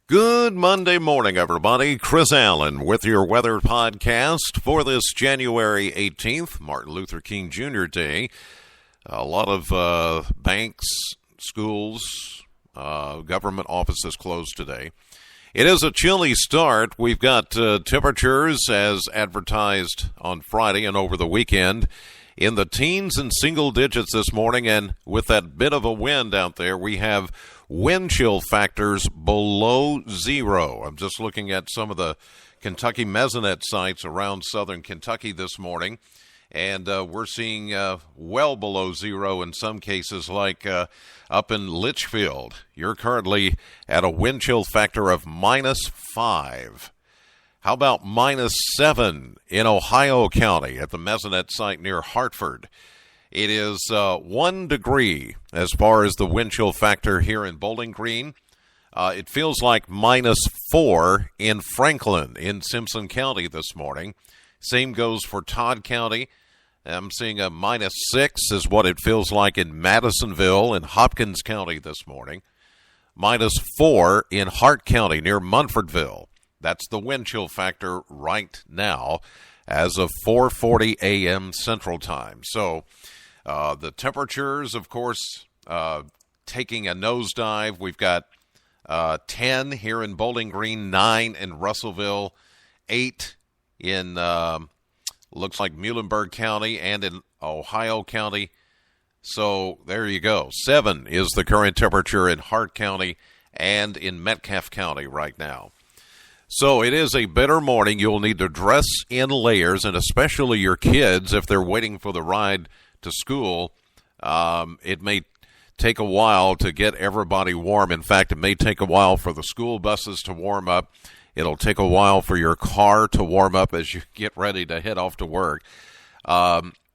Good Monday morning, everybody. Chris Allen with your weather podcast for this January 18th, Martin Luther King Jr. Day. A lot of banks, schools, government offices closed today. It is a chilly start. We've got temperatures as advertised on Friday and over the weekend in the teens and single digits this morning, and with that bit of a wind out there, we have wind chill factors below zero. I'm just looking at some of the Kentucky mesonet sites around southern Kentucky this morning, and we're seeing well below zero in some cases, like up in Litchfield. You're currently at a wind chill factor of -5. How about -7 in Ohio County at the mesonet site near Hartford? It is 1 degree as far as the wind chill factor here in Bowling Green. It feels like -4 in Franklin in Simpson County this morning. Same goes for Todd County. I'm seeing a -6 is what it feels like in Madisonville and Hopkins County this morning. -4 in Hart County near Munfordville. That's the wind chill factor right now as of 4:40 a.m. Central Time. So the temperatures, of course, taking a nosedive. We've got 10 here in Bowling Green, 9 in Russellville, 8 in, looks like Muhlenberg County and in Ohio County. So there you go. 7 is the current temperature in Hart County and in Metcalfe County right now. So it is a bitter morning. You'll need to dress in layers, and especially your kids, if they're waiting for the ride to school. It may take a while to get everybody warm. In fact, it may take a while for the school buses to warm up. It'll take a while for your car to warm up as you get ready to head off to work.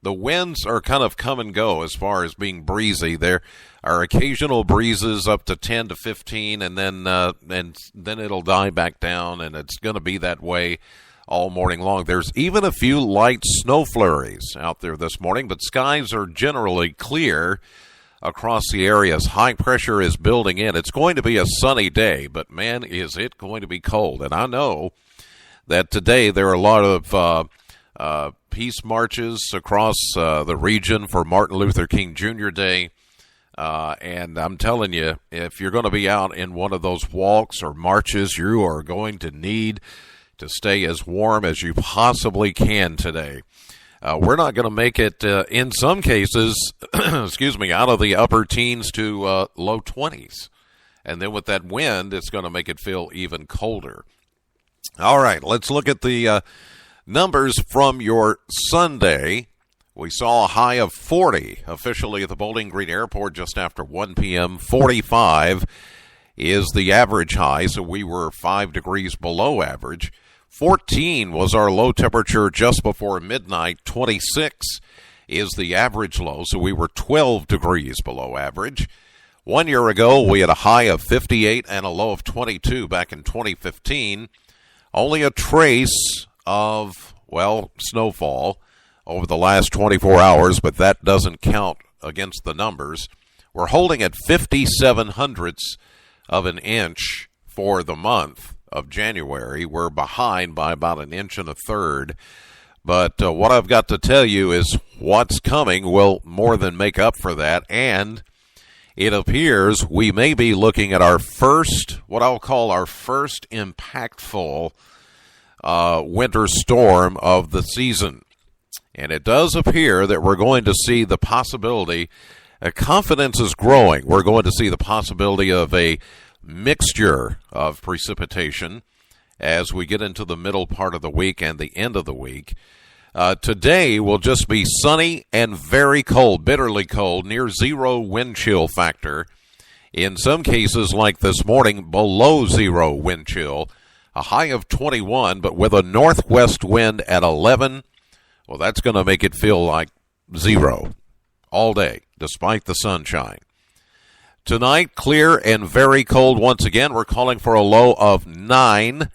The winds are kind of come and go as far as being breezy. There are occasional breezes up to 10 to 15, and then it'll die back down, and it's going to be that way all morning long. There's even a few light snow flurries out there this morning, but skies are generally clear across the areas. High pressure is building in. It's going to be a sunny day, but man, is it going to be cold. And I know that today there are a lot of peace marches across the region for Martin Luther King Jr. Day. And I'm telling you, if you're going to be out in one of those walks or marches, you are going to need to stay as warm as you possibly can today. We're not going to make it, in some cases, out of the upper teens to low 20s. And then with that wind, it's going to make it feel even colder. All right, let's look at the numbers from your Sunday. We saw a high of 40 officially at the Bowling Green Airport just after 1 p.m. 45 is the average high, so we were 5 degrees below average. 14 was our low temperature just before midnight. 26 is the average low, so we were 12 degrees below average. 1 year ago, we had a high of 58 and a low of 22 back in 2015. Only a trace of, snowfall over the last 24 hours, but that doesn't count against the numbers. We're holding at 57 hundredths of an inch for the month of January. We're behind by about an inch and a third. But what I've got to tell you is what's coming will more than make up for that. And it appears we may be looking at our first, what I'll call our first impactful winter storm of the season. And it does appear that we're going to see the possibility, confidence is growing, we're going to see the possibility of a mixture of precipitation as we get into the middle part of the week and the end of the week. Today will just be sunny and very cold, bitterly cold, near zero wind chill factor. In some cases, like this morning, below zero wind chill. A high of 21, but with a northwest wind at 11, well, that's going to make it feel like zero all day, despite the sunshine. Tonight, clear and very cold once again. We're calling for a low of 9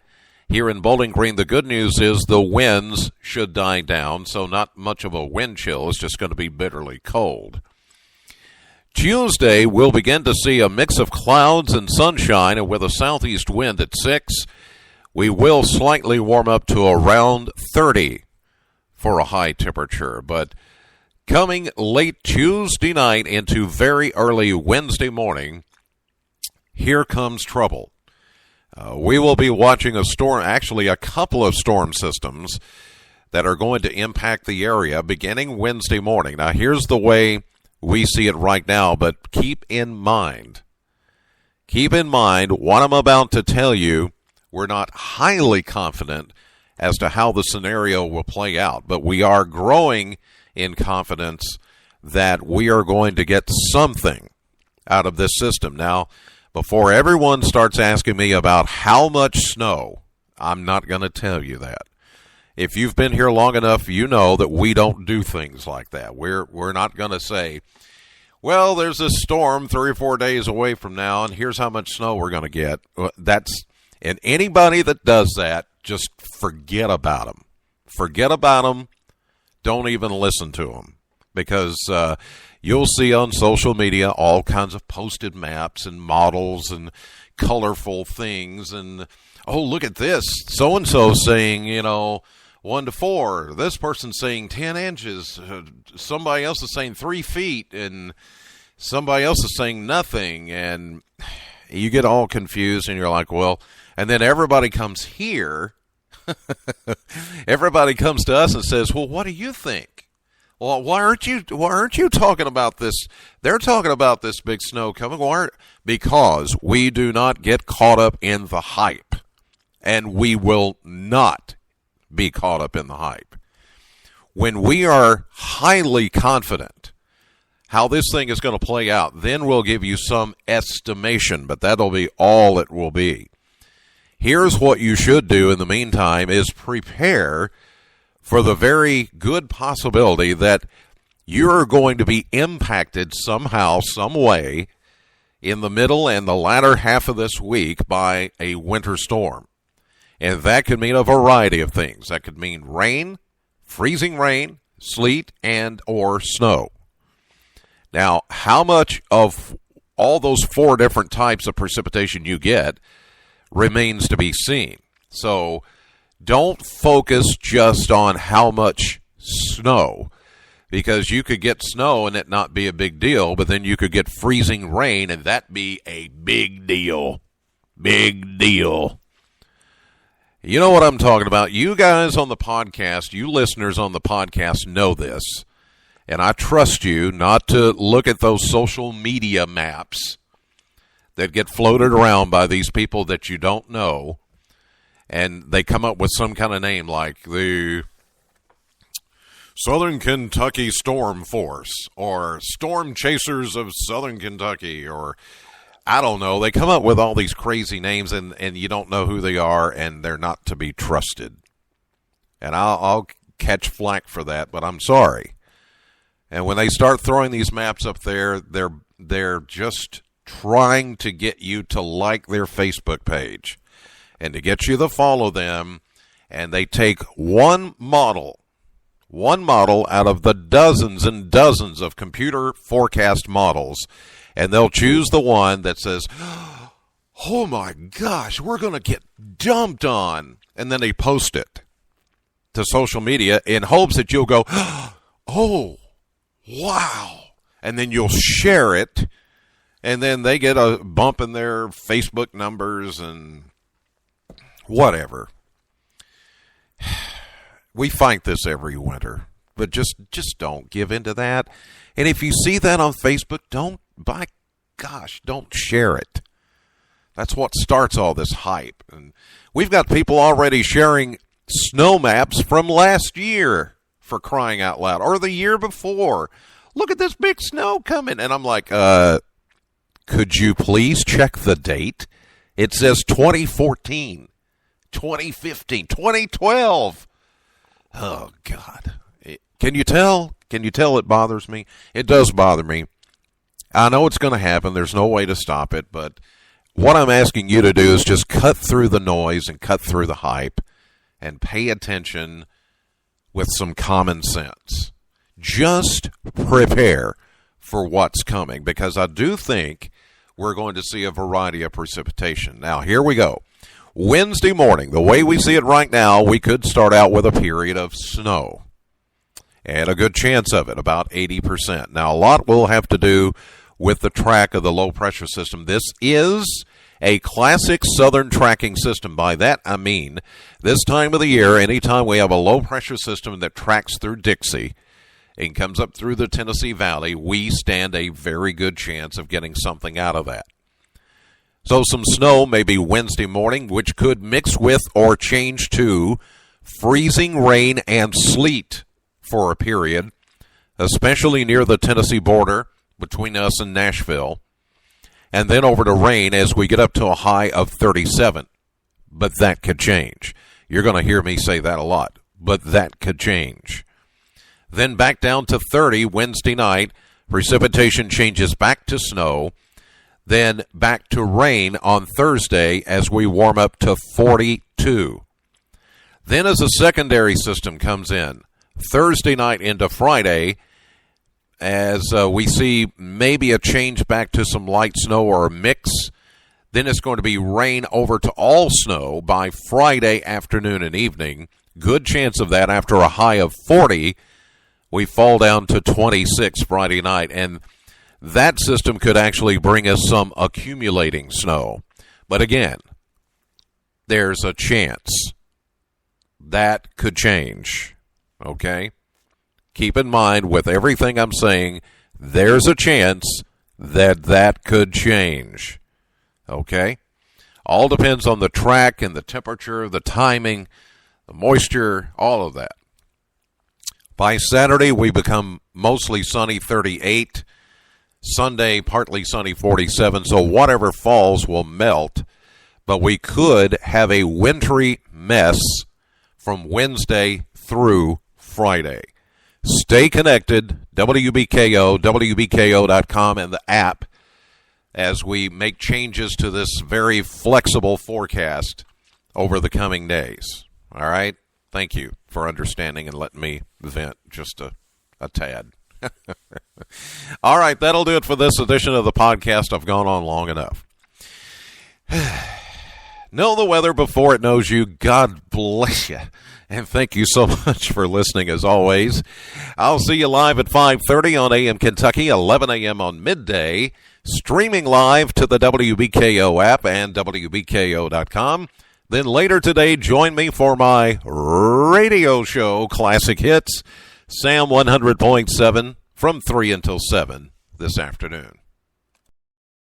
here in Bowling Green. The good news is the winds should die down, so not much of a wind chill. It's just going to be bitterly cold. Tuesday, we'll begin to see a mix of clouds and sunshine, and with a southeast wind at 6, we will slightly warm up to around 30 for a high temperature. But coming late Tuesday night into very early Wednesday morning, here comes trouble. We will be watching a storm, actually a couple of storm systems that are going to impact the area beginning Wednesday morning. Now, here's the way we see it right now, but keep in mind what I'm about to tell you. We're not highly confident as to how the scenario will play out, but we are growing in confidence that we are going to get something out of this system. Now, before everyone starts asking me about how much snow, I'm not going to tell you that. If you've been here long enough, you know that we don't do things like that. We're not going to say, well, there's this storm 3 or 4 days away from now, and here's how much snow we're going to get. And anybody that does that, just forget about them. Forget about them. Don't even listen to them, because you'll see on social media all kinds of posted maps and models and colorful things. And, oh, look at this. So-and-so saying, 1 to 4. This person's saying 10 inches. Somebody else is saying 3 feet. And somebody else is saying nothing. And you get all confused, and you're like, well, and then everybody comes here. Everybody comes to us and says, well, what do you think? Well, why aren't you talking about this? They're talking about this big snow coming. Because we do not get caught up in the hype, and we will not be caught up in the hype. When we are highly confident how this thing is going to play out, then we'll give you some estimation, but that'll be all it will be. Here's what you should do in the meantime is prepare for the very good possibility that you're going to be impacted somehow, some way, in the middle and the latter half of this week by a winter storm. And that could mean a variety of things. That could mean rain, freezing rain, sleet, and or snow. Now, how much of all those 4 different types of precipitation you get remains to be seen. So don't focus just on how much snow, because you could get snow and it not be a big deal, but then you could get freezing rain and that be a big deal. Big deal. You know what I'm talking about. You guys on the podcast, you listeners on the podcast know this, and I trust you not to look at those social media maps that get floated around by these people that you don't know, and they come up with some kind of name like the Southern Kentucky Storm Force or Storm Chasers of Southern Kentucky, or I don't know. They come up with all these crazy names, and you don't know who they are, and they're not to be trusted. And I'll catch flack for that, but I'm sorry. And when they start throwing these maps up there, they're just trying to get you to like their Facebook page and to get you to follow them, and they take one model out of the dozens and dozens of computer forecast models, and they'll choose the one that says, oh my gosh, we're going to get dumped on, and then they post it to social media in hopes that you'll go, oh, wow, and then you'll share it. And then they get a bump in their Facebook numbers and whatever. We fight this every winter, but just don't give in to that. And if you see that on Facebook, don't share it. That's what starts all this hype. And we've got people already sharing snow maps from last year, for crying out loud, or the year before. Look at this big snow coming. And I'm like, could you please check the date? It says 2014, 2015, 2012. Oh, God. Can you tell? Can you tell it bothers me? It does bother me. I know it's going to happen. There's no way to stop it. But what I'm asking you to do is just cut through the noise and cut through the hype and pay attention with some common sense. Just prepare for what's coming, because I do think we're going to see a variety of precipitation. Now, here we go. Wednesday morning, the way we see it right now, we could start out with a period of snow. And a good chance of it, about 80%. Now, a lot will have to do with the track of the low-pressure system. This is a classic southern tracking system. By that, I mean this time of the year, anytime we have a low-pressure system that tracks through Dixie and comes up through the Tennessee Valley, we stand a very good chance of getting something out of that. So some snow maybe Wednesday morning, which could mix with or change to freezing rain and sleet for a period, especially near the Tennessee border between us and Nashville, and then over to rain as we get up to a high of 37. But that could change. You're going to hear me say that a lot, but that could change. Then back down to 30 Wednesday night. Precipitation changes back to snow. Then back to rain on Thursday as we warm up to 42. Then as a secondary system comes in, Thursday night into Friday, as we see maybe a change back to some light snow or a mix, then it's going to be rain over to all snow by Friday afternoon and evening. Good chance of that after a high of 40. We fall down to 26 Friday night, and that system could actually bring us some accumulating snow. But again, there's a chance that could change, okay? Keep in mind, with everything I'm saying, there's a chance that that could change, okay? All depends on the track and the temperature, the timing, the moisture, all of that. By Saturday, we become mostly sunny, 38. Sunday, partly sunny, 47. So whatever falls will melt. But we could have a wintry mess from Wednesday through Friday. Stay connected, WBKO, WBKO.com, and the app as we make changes to this very flexible forecast over the coming days. All right? Thank you for understanding and letting me vent just a tad. All right, that'll do it for this edition of the podcast. I've gone on long enough. Know the weather before it knows you. God bless you. And thank you so much for listening, as always. I'll see you live at 5:30 on AM Kentucky, 11 a.m. on midday, streaming live to the WBKO app and WBKO.com. Then later today, join me for my radio show, Classic Hits, Sam 100.7, from 3 until 7 this afternoon.